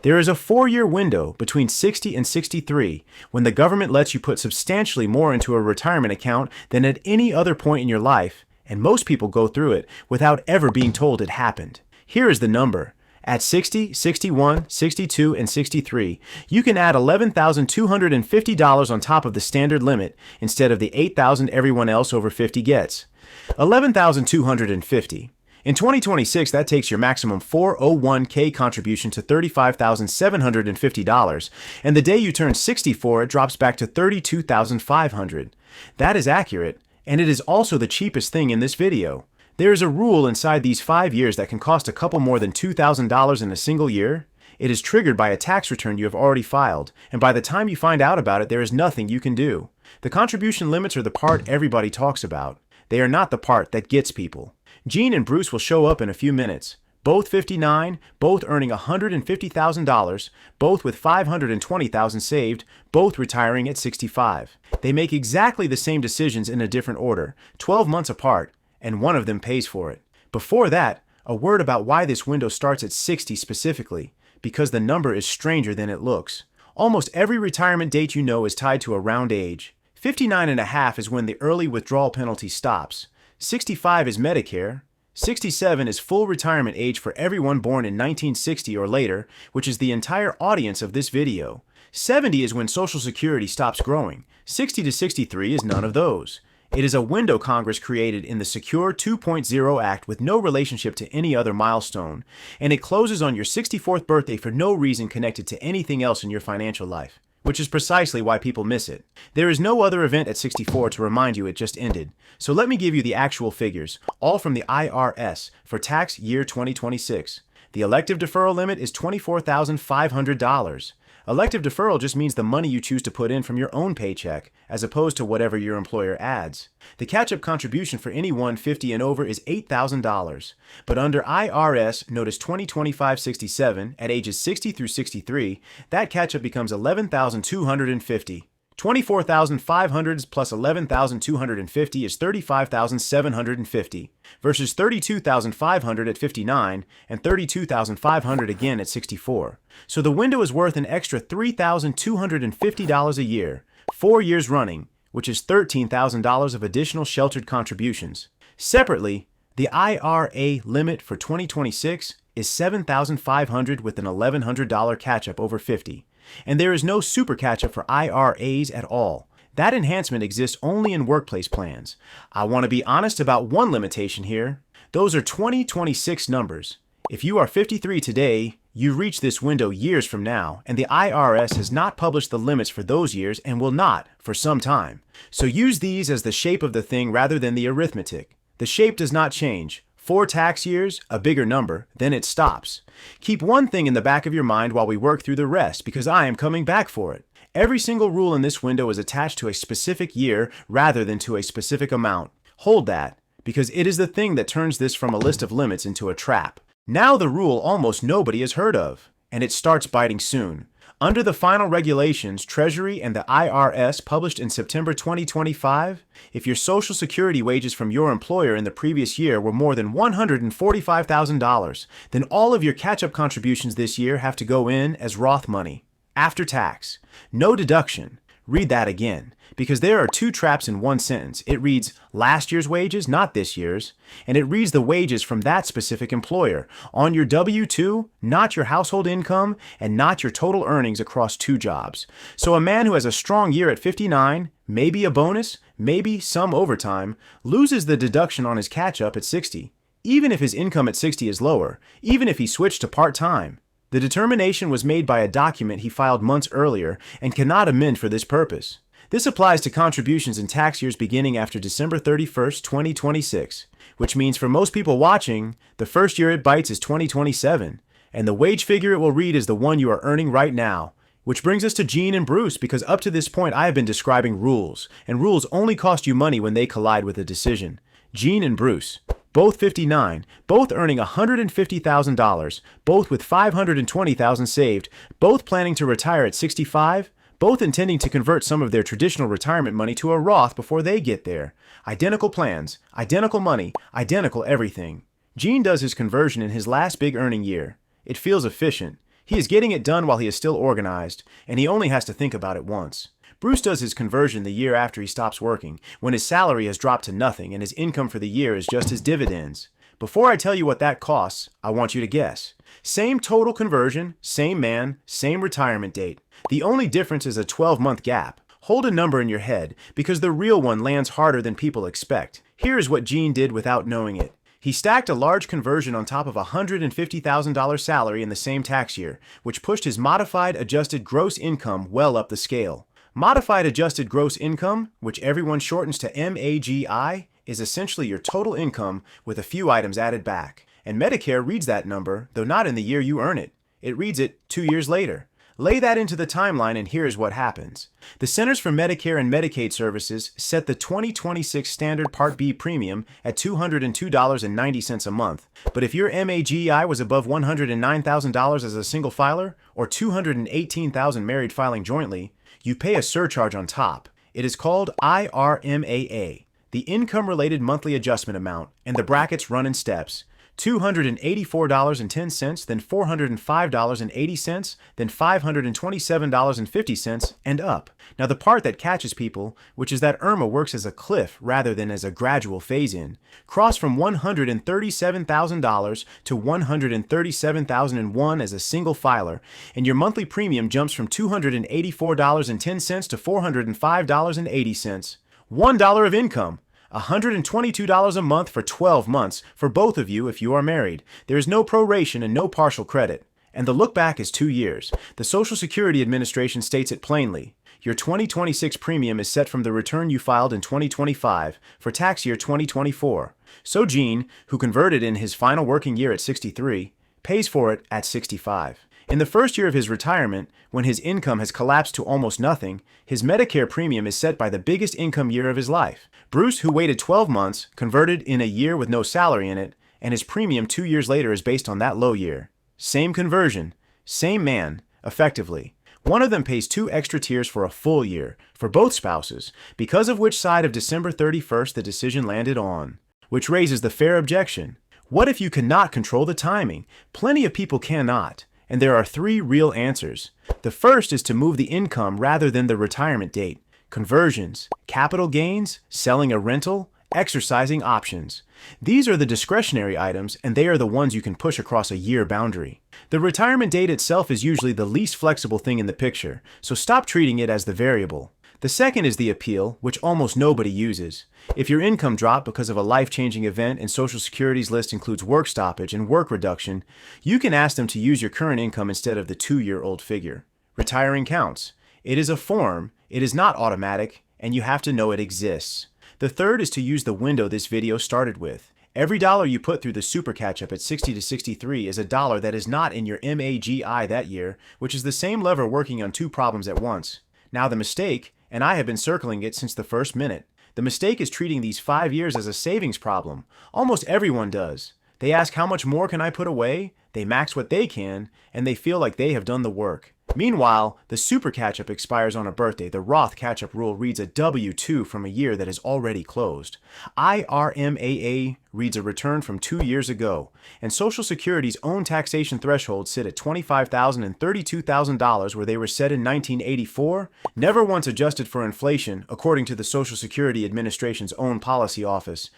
There is a 4-year window between 60 and 63 when the government lets you put substantially more into a retirement account than at any other point in your life, and most people go through it without ever being told it happened. Here is the number. At 60, 61, 62, and 63, you can add $11,250 on top of the standard limit instead of the $8,000 everyone else over 50 gets. $11,250. In 2026, that takes your maximum 401k contribution to $35,750, and the day you turn 64, it drops back to $32,500. That is accurate, and it is also the cheapest thing in this video. There is a rule inside these 5 years that can cost a couple more than $2,000 in a single year. It is triggered by a tax return you have already filed, and by the time you find out about it, there is nothing you can do. The contribution limits are the part everybody talks about. They are not the part that gets people. Gene and Bruce will show up in a few minutes. Both 59, both earning $150,000, both with $520,000 saved, both retiring at 65. They make exactly the same decisions in a different order, 12 months apart, and one of them pays for it. Before that, a word about why this window starts at 60 specifically, because the number is stranger than it looks. Almost every retirement date you know is tied to a round age. 59.5 is when the early withdrawal penalty stops. 65 is Medicare. 67 is full retirement age for everyone born in 1960 or later, which is the entire audience of this video. 70 is when Social Security stops growing. 60 to 63 is none of those. It is a window Congress created in the Secure 2.0 Act with no relationship to any other milestone, and it closes on your 64th birthday for no reason connected to anything else in your financial life, which is precisely why people miss it. There is no other event at 64 to remind you it just ended. So let me give you the actual figures, all from the IRS, for tax year 2026. The elective deferral limit is $24,500. Elective deferral just means the money you choose to put in from your own paycheck, as opposed to whatever your employer adds. The catch-up contribution for anyone 50 and over is $8,000. But under IRS, notice 2025-67, at ages 60 through 63, that catch-up becomes $11,250. $24,500 plus $11,250 is $35,750 versus $32,500 at 59 and $32,500 again at 64. So the window is worth an extra $3,250 a year, 4 years running, which is $13,000 of additional sheltered contributions. Separately, the IRA limit for 2026 is $7,500 with an $1,100 catch-up over 50. And there is no super catch-up for IRAs at all. That enhancement exists only in workplace plans. I want to be honest about one limitation here. Those are 2026 numbers. If you are 53 today, you reach this window years from now, and the IRS has not published the limits for those years and will not for some time. So use these as the shape of the thing rather than the arithmetic. The shape does not change. 4 tax years, a bigger number, then it stops. Keep one thing in the back of your mind while we work through the rest, because I am coming back for it. Every single rule in this window is attached to a specific year rather than to a specific amount. Hold that, because it is the thing that turns this from a list of limits into a trap. Now the rule almost nobody has heard of, and it starts biting soon. Under the final regulations, Treasury and the IRS published in September 2025, if your Social Security wages from your employer in the previous year were more than $145,000, then all of your catch-up contributions this year have to go in as Roth money, after tax. No deduction. Read that again, because there are 2 traps in one sentence. It reads last year's wages, not this year's, and it reads the wages from that specific employer on your W-2, not your household income, and not your total earnings across 2 jobs. So a man who has a strong year at 59, maybe a bonus, maybe some overtime, loses the deduction on his catch-up at 60, even if his income at 60 is lower, even if he switched to part-time. The determination was made by a document he filed months earlier and cannot amend for this purpose. This applies to contributions in tax years beginning after December 31st, 2026, which means for most people watching, the first year it bites is 2027, and the wage figure it will read is the one you are earning right now. Which brings us to Gene and Bruce, because up to this point I have been describing rules, and rules only cost you money when they collide with a decision. Gene and Bruce, both 59, both earning $150,000, both with $520,000 saved, both planning to retire at 65, both intending to convert some of their traditional retirement money to a Roth before they get there. Identical plans, identical money, identical everything. Gene does his conversion in his last big earning year. It feels efficient. He is getting it done while he is still organized, and he only has to think about it once. Bruce does his conversion the year after he stops working, when his salary has dropped to nothing and his income for the year is just his dividends. Before I tell you what that costs, I want you to guess. Same total conversion, same man, same retirement date. The only difference is a 12-month gap. Hold a number in your head, because the real one lands harder than people expect. Here is what Gene did without knowing it. He stacked a large conversion on top of a $150,000 salary in the same tax year, which pushed his modified adjusted gross income well up the scale. Modified adjusted gross income, which everyone shortens to MAGI, is essentially your total income with a few items added back. And Medicare reads that number, though not in the year you earn it. It reads it 2 years later. Lay that into the timeline and here's what happens. The Centers for Medicare and Medicaid Services set the 2026 standard Part B premium at $202.90 a month. But if your MAGI was above $109,000 as a single filer, or $218,000 married filing jointly, you pay a surcharge on top. It is called IRMAA, the Income-Related Monthly Adjustment Amount, and the brackets run in steps. $284.10, then $405.80, then $527.50, and up. Now the part that catches people, which is that IRMAA works as a cliff rather than as a gradual phase-in. Cross from $137,000 to $137,001 as a single filer, and your monthly premium jumps from $284.10 to $405.80. $1 of income. $122 a month for 12 months for both of you if you are married. There is no proration and no partial credit. And the look back is 2 years. The Social Security Administration states it plainly. Your 2026 premium is set from the return you filed in 2025 for tax year 2024. So Gene, who converted in his final working year at 63, pays for it at 65. In the first year of his retirement, when his income has collapsed to almost nothing, his Medicare premium is set by the biggest income year of his life. Bruce, who waited 12 months, converted in a year with no salary in it, and his premium 2 years later is based on that low year. Same conversion, same man, effectively. One of them pays 2 extra tiers for a full year, for both spouses, because of which side of December 31st the decision landed on. Which raises the fair objection. What if you cannot control the timing? Plenty of people cannot. And there are 3 real answers. The first is to move the income rather than the retirement date. Conversions, capital gains, selling a rental, exercising options. These are the discretionary items, and they are the ones you can push across a year boundary. The retirement date itself is usually the least flexible thing in the picture, so stop treating it as the variable. The second is the appeal, which almost nobody uses. If your income dropped because of a life-changing event and Social Security's list includes work stoppage and work reduction, you can ask them to use your current income instead of the 2-year-old figure. Retiring counts. It is a form, it is not automatic, and you have to know it exists. The third is to use the window this video started with. Every dollar you put through the super catch-up at 60 to 63 is a dollar that is not in your MAGI that year, which is the same lever working on 2 problems at once. Now the mistake, and I have been circling it since the first minute, the mistake is treating these 5 years as a savings problem. Almost everyone does. They ask how much more can I put away, they max what they can, and they feel like they have done the work. Meanwhile, the super catch-up expires on a birthday. The Roth catch-up rule reads a W-2 from a year that is already closed. IRMAA reads a return from 2 years ago, and Social Security's own taxation thresholds sit at $25,000 and $32,000 where they were set in 1984, never once adjusted for inflation, according to the Social Security Administration's own policy office,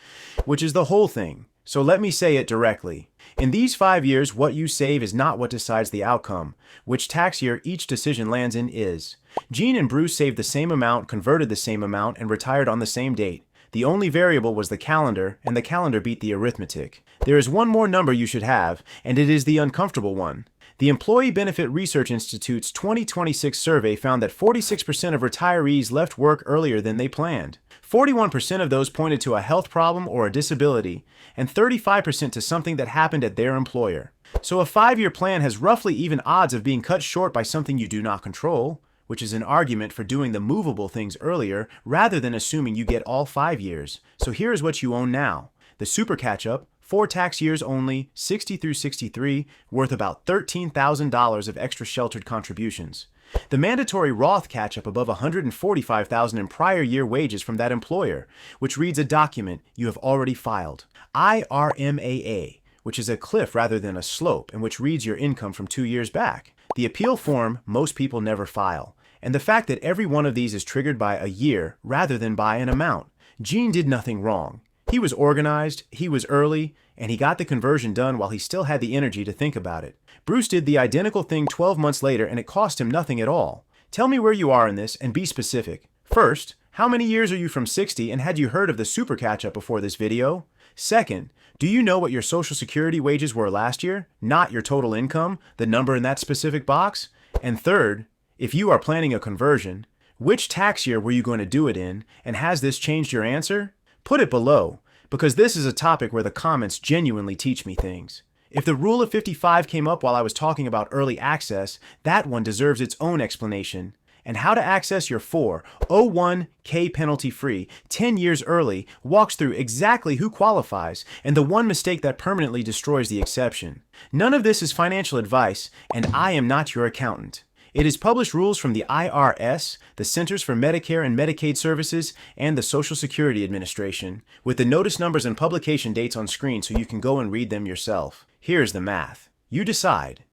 which is the whole thing. So let me say it directly. In these 5 years, what you save is not what decides the outcome. Which tax year each decision lands in is. Gene and Bruce saved the same amount, converted the same amount, and retired on the same date. The only variable was the calendar, and the calendar beat the arithmetic. There is one more number you should have, and it is the uncomfortable one. The Employee Benefit Research Institute's 2026 survey found that 46% of retirees left work earlier than they planned. 41% of those pointed to a health problem or a disability, and 35% to something that happened at their employer. So a 5-year plan has roughly even odds of being cut short by something you do not control, which is an argument for doing the movable things earlier rather than assuming you get all 5 years. So here is what you own now. The super catch-up, 4 tax years only, 60 through 63, worth about $13,000 of extra sheltered contributions. The mandatory Roth catch-up above $145,000 in prior year wages from that employer, which reads a document you have already filed. IRMAA, which is a cliff rather than a slope, and which reads your income from 2 years back. the appeal form most people never file, and the fact that every one of these is triggered by a year rather than by an amount. Gene did nothing wrong. He was organized, he was early, and he got the conversion done while he still had the energy to think about it. Bruce did the identical thing 12 months later and it cost him nothing at all. Tell me where you are in this and be specific. First, how many years are you from 60 and had you heard of the super catch-up before this video? Second, do you know what your Social Security wages were last year, not your total income, the number in that specific box? And third, if you are planning a conversion, which tax year were you going to do it in, and has this changed your answer? Put it below, because this is a topic where the comments genuinely teach me things. If the rule of 55 came up while I was talking about early access, that one deserves its own explanation. And how to access your 401k penalty-free 10 years early walks through exactly who qualifies and the one mistake that permanently destroys the exception. None of this is financial advice, and I am not your accountant. It is published rules from the IRS, the Centers for Medicare and Medicaid Services, and the Social Security Administration, with the notice numbers and publication dates on screen so you can go and read them yourself. Here's the math. You decide.